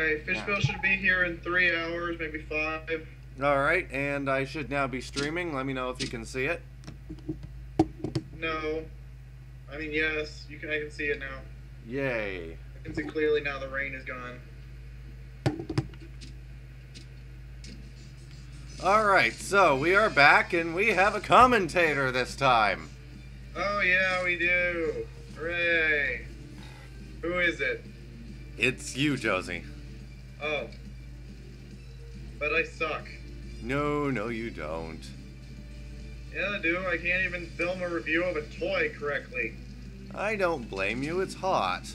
Alright, Fishbill should be here in 3 hours, maybe 5. Alright, and I should now be streaming. Let me know if you can see it. No. I mean, yes, I can see it now. Yay. I can see clearly now the rain is gone. Alright, so we are back and we have a commentator this time. Oh yeah, we do. Hooray. Who is it? It's you, Josie. Oh. But I suck. No, you don't. Yeah, I do. I can't even film a review of a toy correctly. I don't blame you, it's hot.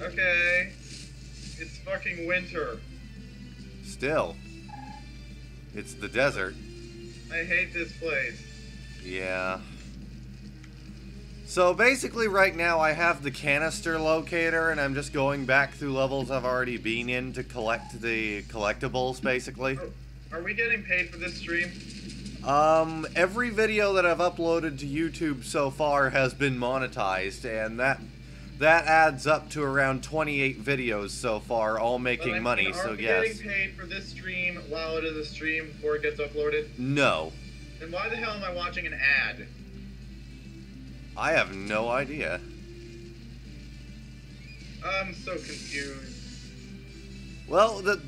Okay. It's fucking winter. Still. It's the desert. I hate this place. Yeah. So basically right now I have the canister locator and I'm just going back through levels I've already been in to collect the collectibles, basically. Oh, are we getting paid for this stream? Every video that I've uploaded to YouTube so far has been monetized, and that adds up to around 28 videos so far, all making money, so yes. Are we getting paid for this stream while it is a stream before it gets uploaded? No. Then why the hell am I watching an ad? I have no idea. I'm so confused. Well, at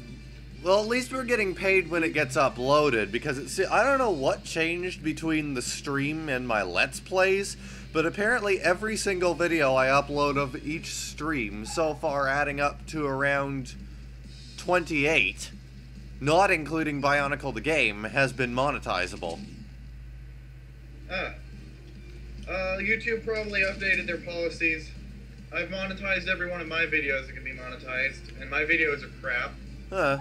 least we're getting paid when it gets uploaded, because I don't know what changed between the stream and my Let's Plays, but apparently every single video I upload of each stream so far adding up to around 28, not including Bionicle the game, has been monetizable. YouTube probably updated their policies. I've monetized every one of my videos that can be monetized, and my videos are crap. Huh.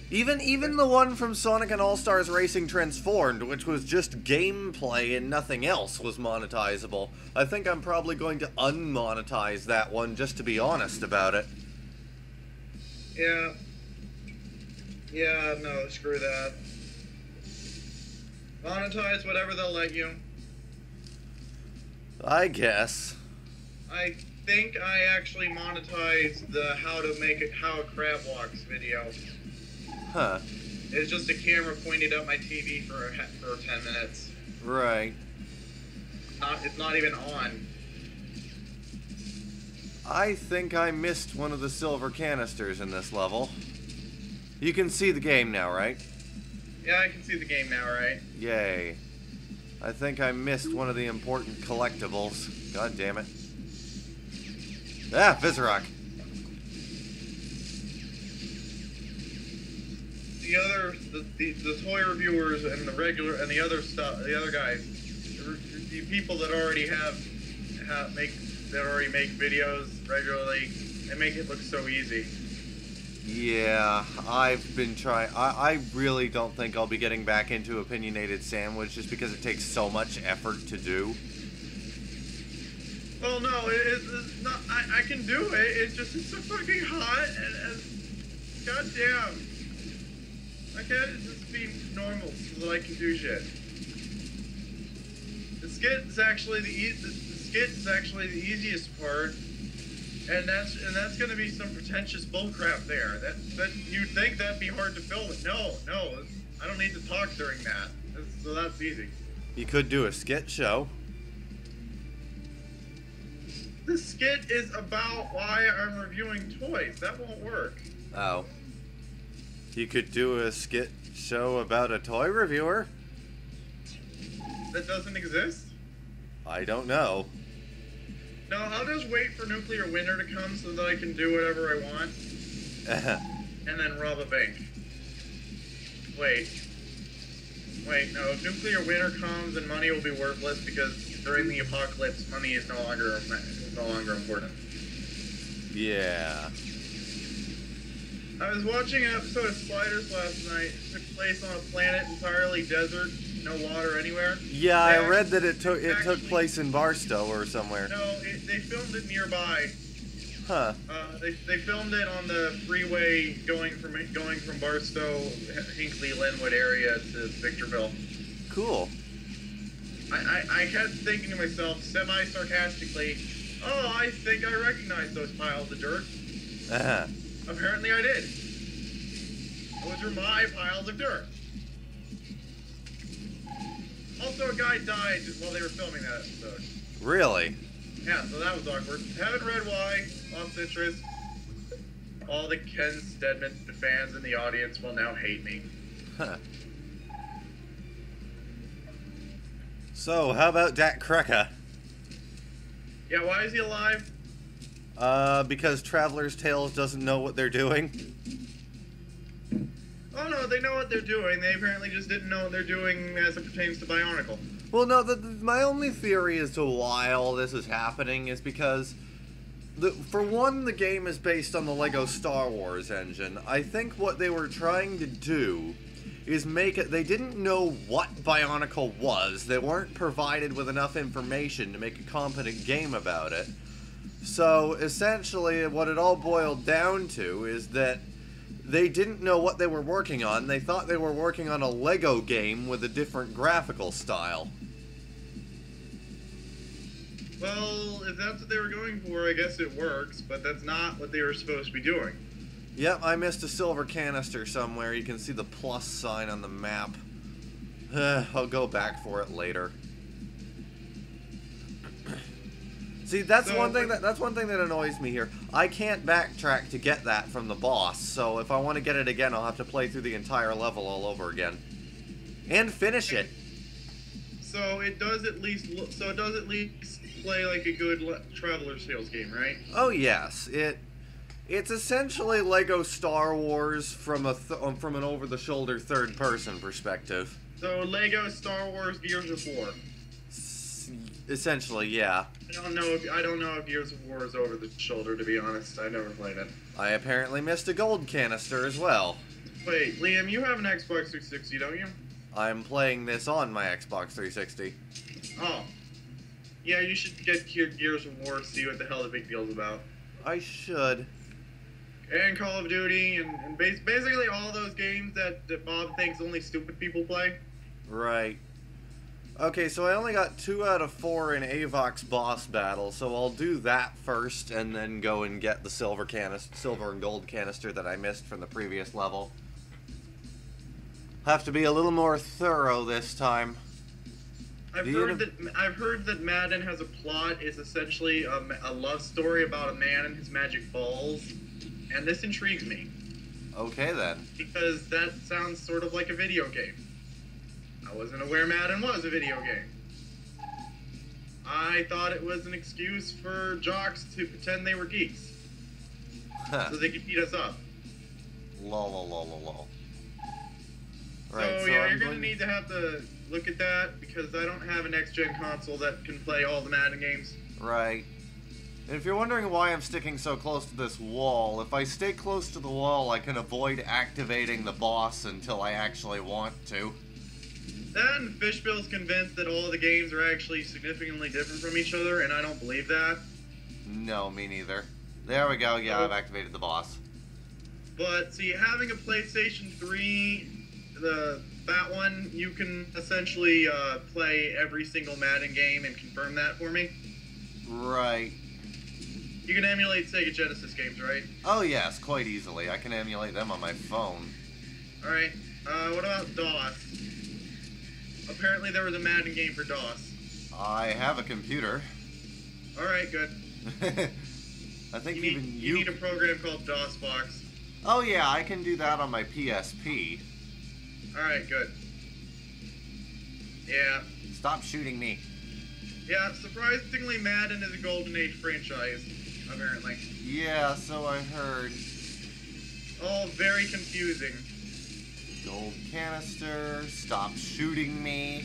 Even the one from Sonic and All-Stars Racing Transformed, which was just gameplay and nothing else, was monetizable. I think I'm probably going to unmonetize that one, just to be honest about it. Yeah. Yeah, no, screw that. Monetize whatever they'll let you. I guess. I think I actually monetized the how a crab walks video. Huh. It's just a camera pointed at my TV for 10 minutes. Right. It's not even on. I think I missed one of the silver canisters in this level. You can see the game now, right? Yeah, I can see the game now, right? Yay. I think I missed one of the important collectibles. God damn it. Ah, Vizrock. The toy reviewers and the other guys, the people that already already make videos regularly, they make it look so easy. Yeah, I've been trying. I really don't think I'll be getting back into Opinionated Sandwich just because it takes so much effort to do. Well, no, it's not. I can do it. It's so fucking hot and goddamn. I can't just be normal so that I can do shit. The skit is actually the easiest part, and that's gonna be some pretentious bullcrap there. That you'd think that'd be hard to film it. No, I don't need to talk during that. So that's easy. You could do a skit show. The skit is about why I'm reviewing toys. That won't work. Oh. You could do a skit show about a toy reviewer. That doesn't exist? I don't know. No, I'll just wait for nuclear winter to come so that I can do whatever I want. And then rob a bank. Wait, no, if nuclear winter comes, then money will be worthless because during the apocalypse, money is no longer important. Yeah. I was watching an episode of Sliders last night. It took place on a planet entirely desert, no water anywhere. Yeah, I read that it took place in Barstow or somewhere. No, they filmed it nearby. Huh. They filmed it on the freeway going from Barstow, Hinkley, Linwood area to Victorville. Cool. I kept thinking to myself, semi-sarcastically, Oh, I think I recognize those piles of dirt. Uh-huh. Apparently I did. Those are my piles of dirt. Also, a guy died while they were filming that episode. Really? Yeah, so that was awkward. Haven't read why. Lost interest. All the Ken Stedman fans in the audience will now hate me. Huh. So, how about Dak Krekka? Yeah, why is he alive? Because Traveler's Tales doesn't know what they're doing. Oh no, they know what they're doing. They apparently just didn't know what they're doing as it pertains to Bionicle. Well, no, my only theory as to why all this is happening is because, for one, the game is based on the Lego Star Wars engine. I think what they were trying to do is make it... They didn't know what Bionicle was. They weren't provided with enough information to make a competent game about it. So, essentially, what it all boiled down to is that they didn't know what they were working on. They thought they were working on a Lego game with a different graphical style. Well, if that's what they were going for, I guess it works, but that's not what they were supposed to be doing. Yep, I missed a silver canister somewhere. You can see the plus sign on the map. I'll go back for it later. See, that's one thing that annoys me here. I can't backtrack to get that from the boss, so if I want to get it again, I'll have to play through the entire level all over again. And finish it. So it does at least play like a good Traveler's Tales game, right? Oh yes, it's essentially Lego Star Wars from from an over-the-shoulder third-person perspective. So Lego Star Wars Gears of War. Essentially, yeah. I don't know if Gears of War is over the shoulder, to be honest. I never played it. I apparently missed a gold canister as well. Wait, Liam, you have an Xbox 360, don't you? I'm playing this on my Xbox 360. Oh. Yeah, you should get Gears of War to see what the hell the big deal's about. I should. And Call of Duty, and basically all those games that Bob thinks only stupid people play. Right. Okay, so I only got 2 out of 4 in Avok's boss battle, so I'll do that first, and then go and get the silver and gold canister that I missed from the previous level. Have to be a little more thorough this time. I've heard that Madden has a plot is essentially a love story about a man and his magic balls, and this intrigues me. Okay then. Because that sounds sort of like a video game. I wasn't aware Madden was a video game. I thought it was an excuse for jocks to pretend they were geeks. Huh. So they could beat us up. Lol. Right, so yeah, you're going to have to look at that, because I don't have a next-gen console that can play all the Madden games. Right. And if you're wondering why I'm sticking so close to this wall, if I stay close to the wall, I can avoid activating the boss until I actually want to. Then Fishbill's convinced that all the games are actually significantly different from each other, and I don't believe that. No, me neither. There we go, yeah, I've activated the boss. But, see, having a PlayStation 3, that one, you can essentially play every single Madden game and confirm that for me. Right. You can emulate Sega Genesis games, right? Oh yes, quite easily. I can emulate them on my phone. Alright, what about DOS? Apparently there was a Madden game for DOS. I have a computer. Alright, good. I think you need a program called DOSBox. Oh yeah, I can do that on my PSP. Alright, good. Yeah. Stop shooting me. Yeah, surprisingly Madden is a Golden Age franchise, apparently. Yeah, so I heard. All very confusing. Gold canister, stop shooting me.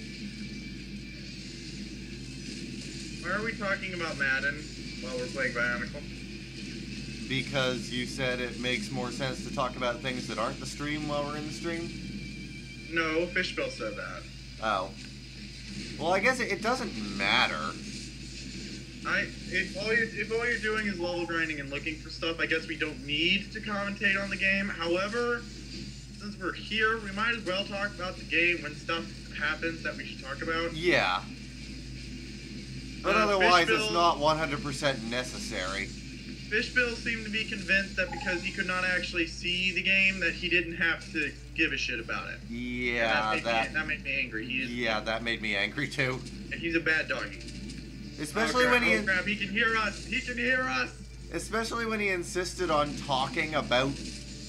Why are we talking about Madden while we're playing Bionicle? Because you said it makes more sense to talk about things that aren't the stream while we're in the stream? No, Fishbill said that. Oh. Well, I guess it doesn't matter. If all you're doing is level grinding and looking for stuff, I guess we don't need to commentate on the game. However, since we're here, we might as well talk about the game when stuff happens that we should talk about. Yeah. But otherwise, it's Fishbill- not 100% necessary. Fishbill seemed to be convinced that because he could not actually see the game, that he didn't have to give a shit about it. Yeah, And that made me angry. Yeah, that made me angry too. He's a bad doggy. Especially oh, when he. Oh crap! He can hear us. He can hear us. Especially when he insisted on talking about,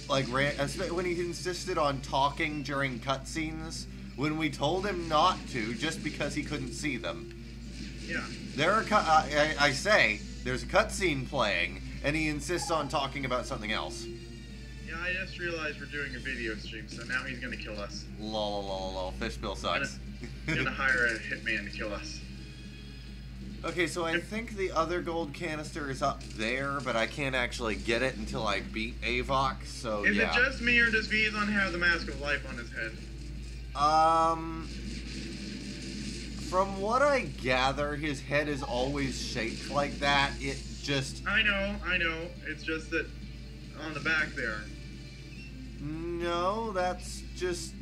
like, when he insisted on talking during cutscenes when we told him not to, just because he couldn't see them. Yeah. There are I say there's a cutscene playing, and he insists on talking about something else. Yeah, I just realized we're doing a video stream, so now he's gonna kill us. Lol, Fishbill sucks. Gonna hire a hitman to kill us. Okay, so I think the other gold canister is up there, but I can't actually get it until I beat Avok, so Is yeah. it just me, or does Vizon have the Mask of Life on his head? From what I gather, his head is always shaped like that. It just... I know. It's just that on the back there. No, that's just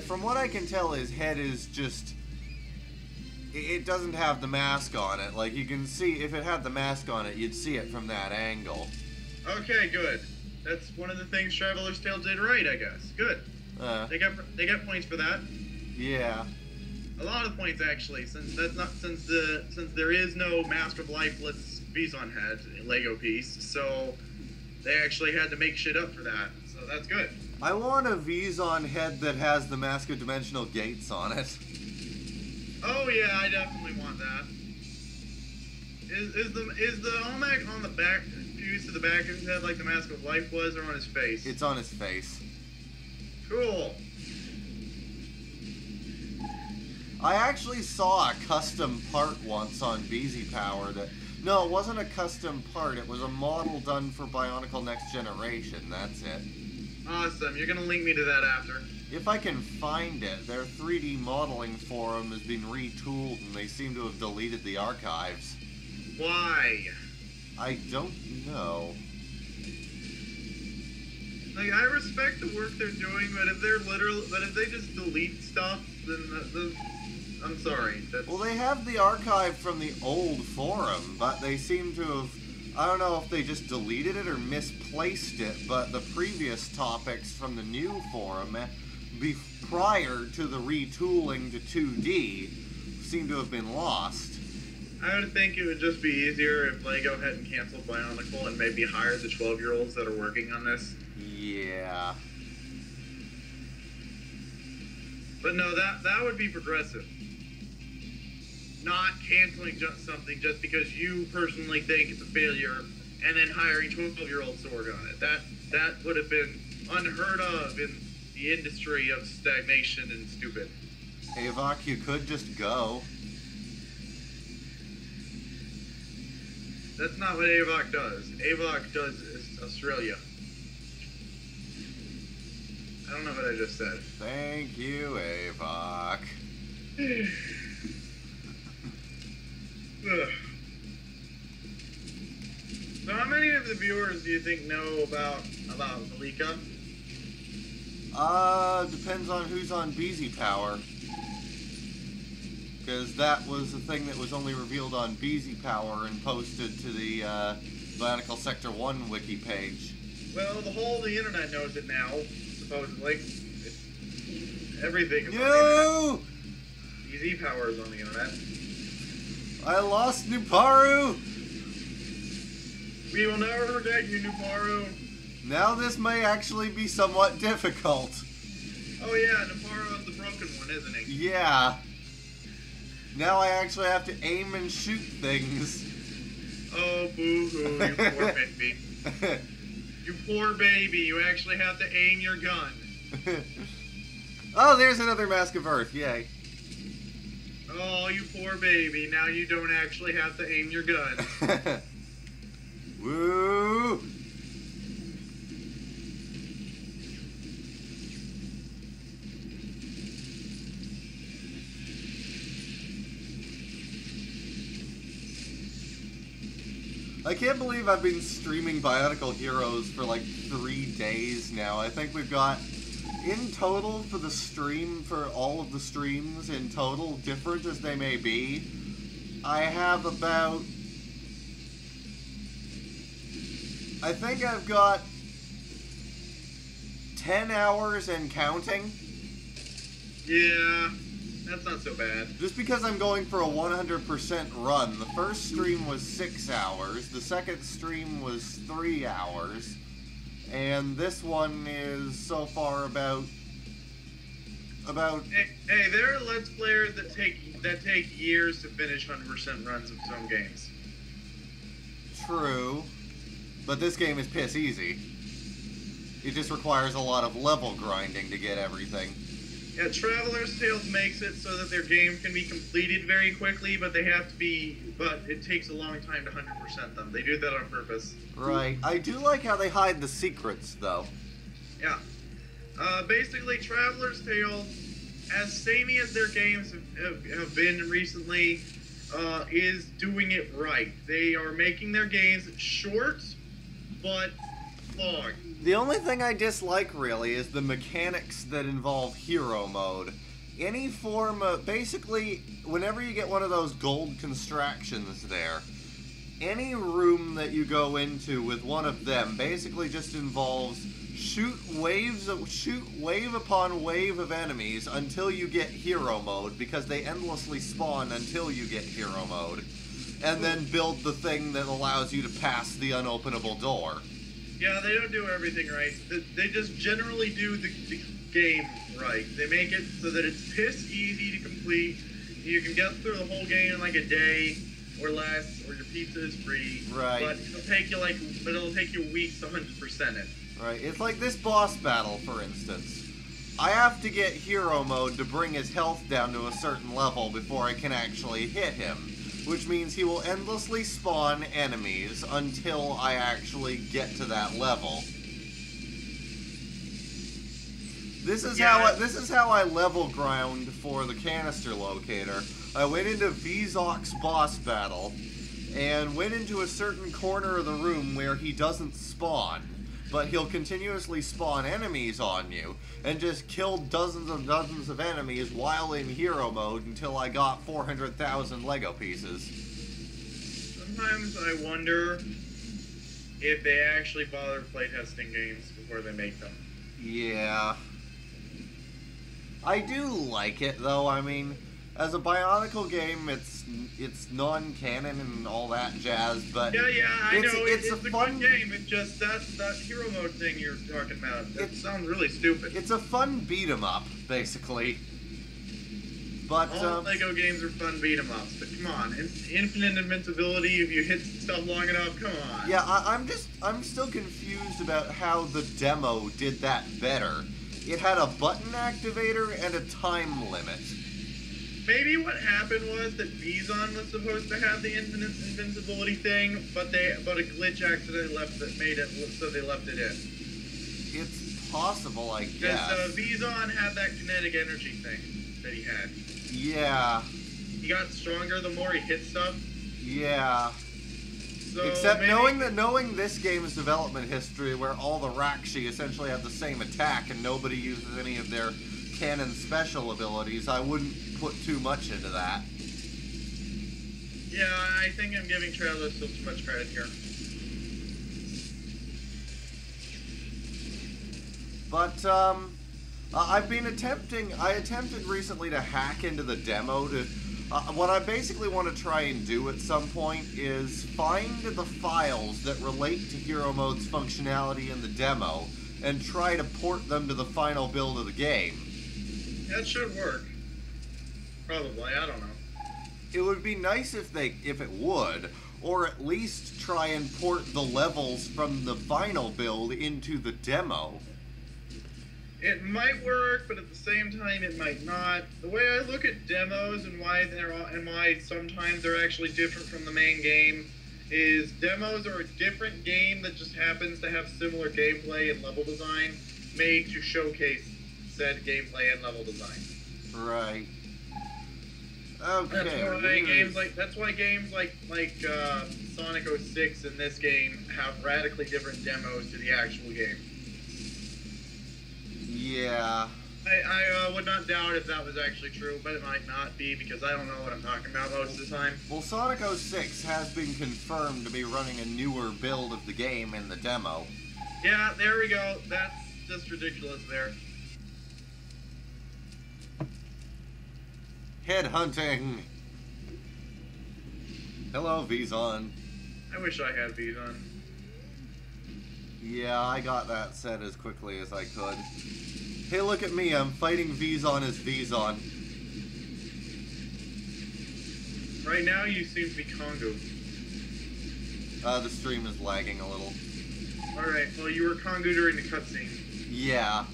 from what I can tell, his head is just... It doesn't have the mask on it. Like, you can see, if it had the mask on it, you'd see it from that angle. Okay, good. That's one of the things Traveler's Tale did right, I guess. Good. They got points for that. Yeah. A lot of points actually, since there is no Mask of Lifeless Vizon head Lego piece, so they actually had to make shit up for that. So that's good. I want a Vizon head that has the Mask of Dimensional Gates on it. Oh yeah, I definitely want that. Is the Olmec on the back, fused to the back of his head like the Mask of Life was, or on his face? It's on his face. Cool. I actually saw a custom part once on BZ Power that... No, it wasn't a custom part. It was a model done for Bionicle Next Generation. That's it. Awesome. You're going to link me to that after. If I can find it, their 3D modeling forum has been retooled and they seem to have deleted the archives. Why? I don't know. Like, I respect the work they're doing, but if they just delete stuff, then I'm sorry. Well, they have the archive from the old forum, but they seem to have... I don't know if they just deleted it or misplaced it, but the previous topics from the new forum, prior to the retooling to 2D, seem to have been lost. I would think it would just be easier if LEGO hadn't canceled Bionicle and maybe hired the 12-year-olds that are working on this. Yeah. But no, that would be progressive. Not canceling something just because you personally think it's a failure, and then hiring 12-year-olds to work on it. That would have been unheard of in the industry of stagnation and stupid. Avok, you could just go. That's not what Avok does. Avok does Australia. I don't know what I just said. Thank you, Avok. So how many of the viewers do you think know about Malika? Depends on who's on BZ Power. Because that was the thing that was only revealed on BZ Power and posted to the Bionicle Sector 1 wiki page. Well, the internet knows it now, supposedly. Everything is on the No! internet. BZ Power is on the internet. I lost Nuparu! We will never forget you, Nuparu. Now this may actually be somewhat difficult. Oh yeah, Nuparu is the broken one, isn't he? Yeah. Now I actually have to aim and shoot things. Oh, boo-hoo, you poor baby. You poor baby, you actually have to aim your gun. Oh, there's another Mask of Earth, yay. Oh, you poor baby, now you don't actually have to aim your gun. Woo! I can't believe I've been streaming Bionicle Heroes for like 3 days now. I think we've got, in total for the stream, for all of the streams in total, different as they may be, I have about... I think I've got 10 hours and counting. Yeah, that's not so bad. Just because I'm going for a 100% run. The first stream was 6 hours, the second stream was 3 hours, and this one is so far about... Hey, there are Let's Players that take years to finish 100% runs of some games. True. But this game is piss easy. It just requires a lot of level grinding to get everything. Yeah, Traveler's Tales makes it so that their game can be completed very quickly, but it takes a long time to 100% them. They do that on purpose. Right. I do like how they hide the secrets, though. Yeah. Basically, Traveler's Tales, as samey as their games have been recently, is doing it right. They are making their games short, but long. The only thing I dislike, really, is the mechanics that involve hero mode. Any form of... Basically, whenever you get one of those gold constructions there, any room that you go into with one of them basically just involves shoot wave upon wave of enemies until you get hero mode, because they endlessly spawn until you get hero mode, and then build the thing that allows you to pass the unopenable door. Yeah, they don't do everything right. They just generally do the game right. They make it so that it's piss easy to complete. You can get through the whole game in like a day or less, or your pizza is free. Right. But it'll take you weeks to 100% it. Right. It's like this boss battle, for instance. I have to get hero mode to bring his health down to a certain level before I can actually hit him, which means he will endlessly spawn enemies until I actually get to that level. This is how I level ground for the canister locator. I went into Vizoc's boss battle and went into a certain corner of the room where he doesn't spawn, but he'll continuously spawn enemies on you, and just killed dozens of enemies while in hero mode until I got 400,000 Lego pieces. Sometimes I wonder if they actually bother playtesting games before they make them. Yeah. I do like it, though. I mean, as a Bionicle game, it's non-canon and all that jazz, but yeah, I know it's a fun good game. It's just that hero mode thing you're talking about. That sounds really stupid. It's a fun beat 'em up, basically. But all Lego games are fun beat 'em ups. But come on, infinite invincibility if you hit stuff long enough. Come on. Yeah, I'm still confused about how the demo did that better. It had a button activator and a time limit. Maybe what happened was that Bizon was supposed to have the infinite invincibility thing, but a glitch accidentally made it so they left it in. It's possible, I guess. Because Bizon had that kinetic energy thing that he had. Yeah. He got stronger the more he hit stuff. Yeah. So except knowing this game's development history, where all the Rakshi essentially have the same attack and nobody uses any of their canon special abilities, I wouldn't put too much into that. Yeah, I think I'm giving Traveler still too much credit here. But I attempted recently to hack into the demo to. What I basically want to try and do at some point is find the files that relate to Hero Mode's functionality in the demo and try to port them to the final build of the game. That should work. Probably, I don't know. It would be nice if it would, or at least try and port the levels from the final build into the demo. It might work, but at the same time, it might not. The way I look at demos and why sometimes they're actually different from the main game is demos are a different game that just happens to have similar gameplay and level design made to showcase said gameplay and level design. Right. Okay. That's why games like Sonic 06 and this game have radically different demos to the actual game. Yeah. I would not doubt if that was actually true, but it might not be because I don't know what I'm talking about most of the time. Well, Sonic 06 has been confirmed to be running a newer build of the game in the demo. Yeah, there we go. That's just ridiculous there. Headhunting! Hello, Vizon. I wish I had these on. Yeah, I got that set as quickly as I could. Hey, look at me, I'm fighting Vizon as Vizon. Right now, you seem to be Congo. The stream is lagging a little. Alright, well, you were Congo during the cutscene. Yeah.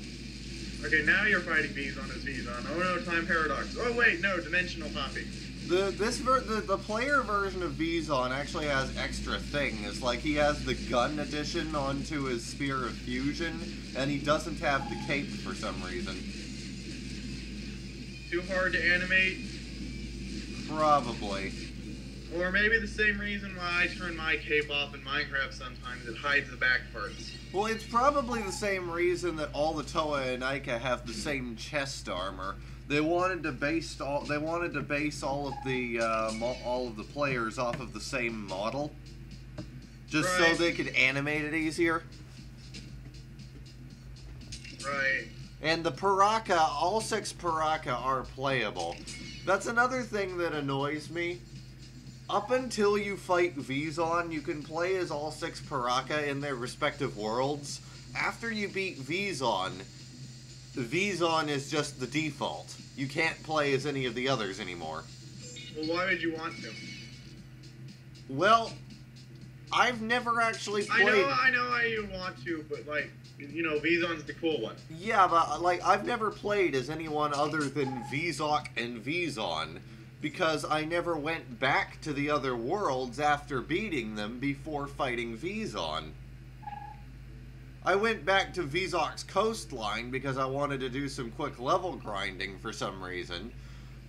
Okay, now you're fighting Vizon as Vizon. Oh no, time paradox. Oh wait, no, dimensional hopping. The player version of Vizon actually has extra things, like he has the gun addition onto his Spear of Fusion, and he doesn't have the cape for some reason. Too hard to animate? Probably. Or maybe the same reason why I turn my cape off in Minecraft sometimes, it hides the back parts. Well, it's probably the same reason that all the Toa and Ica have the same chest armor. They wanted to base all of the players off of the same model, just right. so they could animate it easier. Right. And the Paraka, all 6 Paraka are playable. That's another thing that annoys me. Up until you fight Vizon, you can play as all 6 Paraka in their respective worlds. After you beat Vizon, Vizon is just the default. You can't play as any of the others anymore. Well, why would you want to? Well, I've never actually played... I know how you want to, but, like, you know, Vizon's the cool one. Yeah, but, like, I've never played as anyone other than Vizok and Vizon, because I never went back to the other worlds after beating them before fighting Vizon. I went back to Vizok's coastline because I wanted to do some quick level grinding for some reason,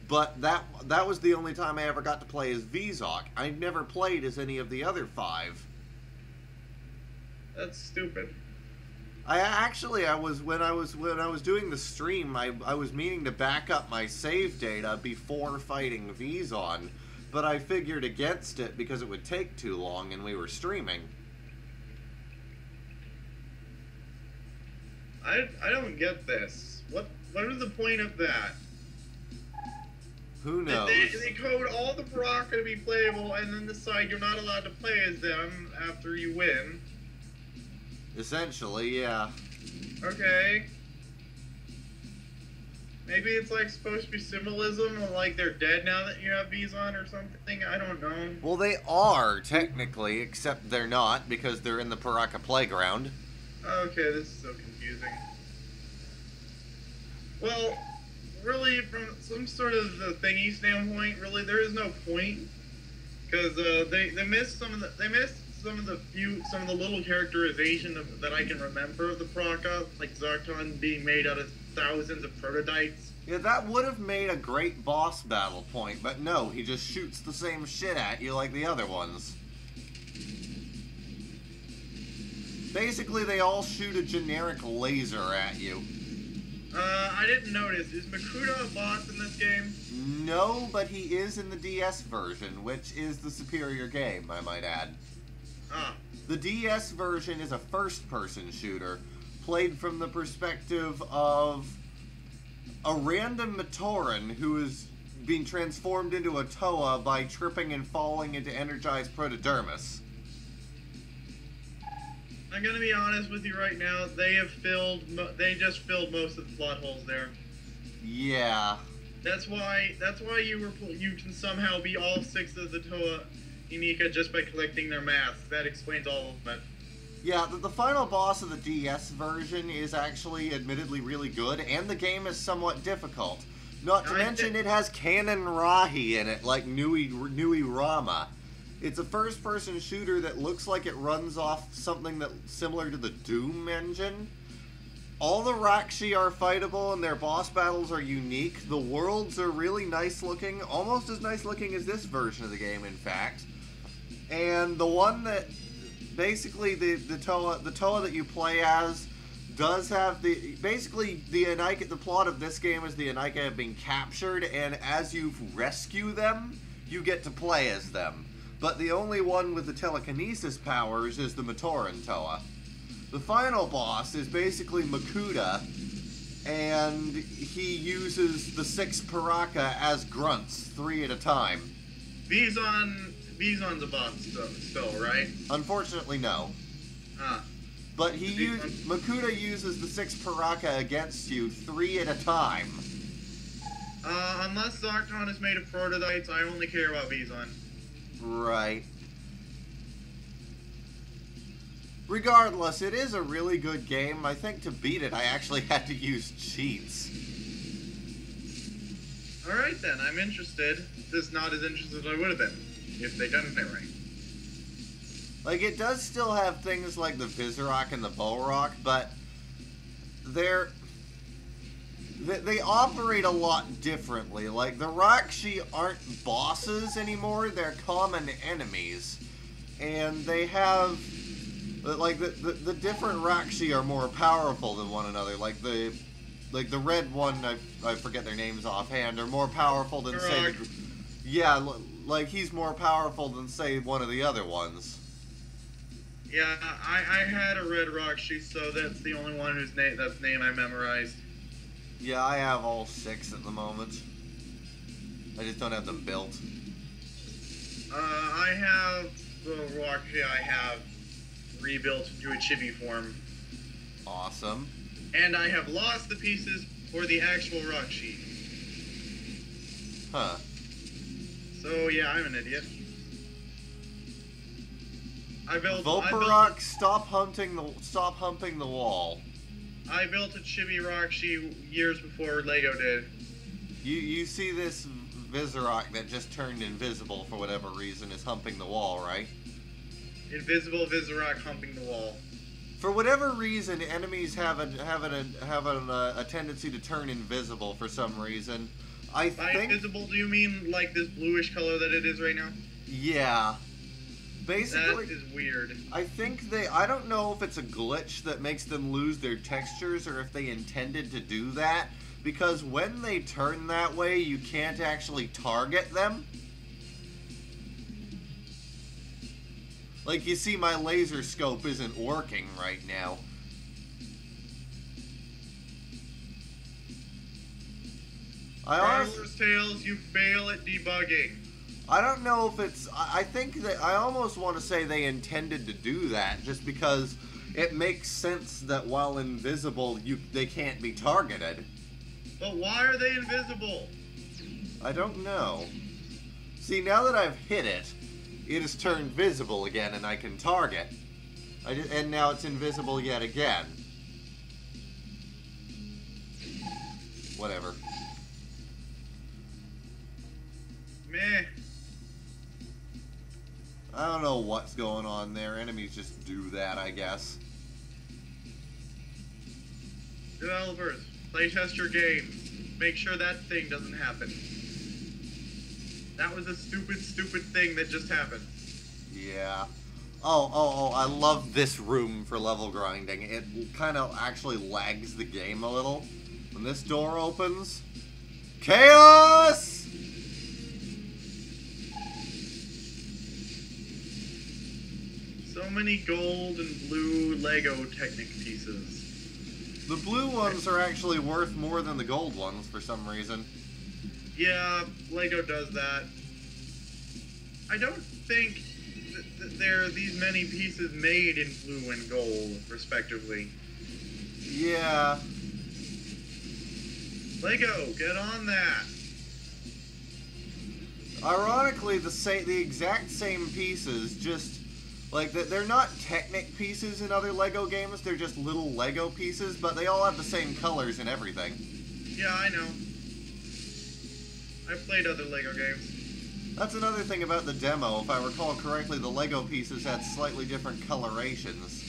but that was the only time I ever got to play as Vizok. I've never played as any of the other 5. That's stupid. When I was doing the stream, I was meaning to back up my save data before fighting Vizon, but I figured against it because it would take too long and we were streaming. I don't get this. What is the point of that? Who knows? They code all the Baraka to be playable and then decide you're not allowed to play as them after you win. Essentially, yeah. Okay. Maybe it's like supposed to be symbolism, or like they're dead now that you have Vizon or something. I don't know. Well, they are technically, except they're not because they're in the Paraka playground. Okay, this is so confusing. Well, really, from some sort of thingy standpoint, really, there is no point because they missed some of the little characterization that I can remember of the Paraka, like Zartan being made out of thousands of prototypes. Yeah, that would have made a great boss battle point, but no, he just shoots the same shit at you like the other ones. Basically, they all shoot a generic laser at you. I didn't notice. Is Makuta a boss in this game? No, but he is in the DS version, which is the superior game, I might add. Ah. The DS version is a first-person shooter, played from the perspective of a random Matoran who is being transformed into a Toa by tripping and falling into energized protodermis. I'm gonna be honest with you right now. They just filled most of the plot holes there. Yeah. That's why you can somehow be all 6 of the Toa Unica just by collecting their masks. That explains all of it. Yeah, the final boss of the DS version is actually admittedly really good, and the game is somewhat difficult. Not to mention it has Canon Rahi in it, like Nui Rama. It's a first-person shooter that looks like it runs off something that's similar to the Doom engine. All the Rakshi are fightable, and their boss battles are unique. The worlds are really nice-looking, almost as nice-looking as this version of the game, in fact. And the one that, basically, the Toa that you play as does have basically the Bionicle. The plot of this game is the Bionicle have been captured, and as you rescue them, you get to play as them. But the only one with the telekinesis powers is the Matorantoa. The final boss is basically Makuta, and he uses the 6 Paraka as grunts, 3 at a time. Bison's a boss still, right? Unfortunately, no. But Makuta uses the 6 Paraka against you 3 at a time. Unless Zarkon is made of prototypes, I only care about Bison. Right. Regardless, it is a really good game. I think to beat it, I actually had to use cheats. Alright then, I'm interested. Just not as interested as I would have been, if they'd done it right. Like, it does still have things like the Vizrock and the Bowrock, but they operate a lot differently. Like, the Rakshi aren't bosses anymore, they're common enemies. And they have, like, the different Rakshi are more powerful than one another. Like the red one, I forget their names offhand, are more powerful than, say... Yeah, like, he's more powerful than, say, one of the other ones. Yeah, I had a red Rakshi, so that's the only one whose name I memorized. Yeah, I have all 6 at the moment. I just don't have them built. I have the Rakshi I have rebuilt into a chibi form. Awesome. And I have lost the pieces for the actual Rakshi. Huh. So yeah, I'm an idiot. Volparock, stop humping the wall. I built a chibi Rakshi years before Lego did. You see this Vizrock that just turned invisible for whatever reason is humping the wall, right? Invisible Vizrock humping the wall. For whatever reason, enemies have a tendency to turn invisible for some reason. By invisible, do you mean like this bluish color that it is right now? Yeah. Basically, that is weird. I don't know if it's a glitch that makes them lose their textures or if they intended to do that, because when they turn that way, you can't actually target them. Like, you see, my laser scope isn't working right now. Traveler's Tales, you fail at debugging. I don't know if it's... I think that... I almost want to say they intended to do that, just because it makes sense that while invisible, they can't be targeted. But why are they invisible? I don't know. See, now that I've hit it, it has turned visible again, and I can target. And now it's invisible yet again. Whatever. Meh. I don't know what's going on there. Enemies just do that, I guess. Developers, playtest your game. Make sure that thing doesn't happen. That was a stupid thing that just happened. Yeah. Oh, I love this room for level grinding. It kind of actually lags the game a little. When this door opens... Chaos! So many gold and blue Lego Technic pieces. The blue ones are actually worth more than the gold ones for some reason. Yeah, Lego does that. I don't think that there are these many pieces made in blue and gold, respectively. Yeah. Lego, get on that. Ironically, the exact same pieces, just like they're not Technic pieces in other Lego games. They're just little Lego pieces, but they all have the same colors and everything. Yeah, I know. I've played other Lego games. That's another thing about the demo. If I recall correctly, the Lego pieces had slightly different colorations.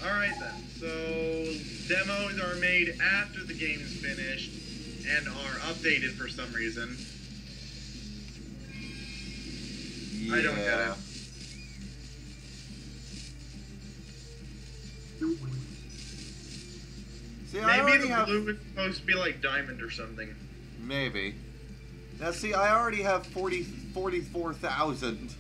Alright then. So, demos are made after the game is finished and are updated for some reason. Yeah. I don't get it. already have... blue is supposed to be like diamond or something. Maybe. Now, see, I already have 44,000.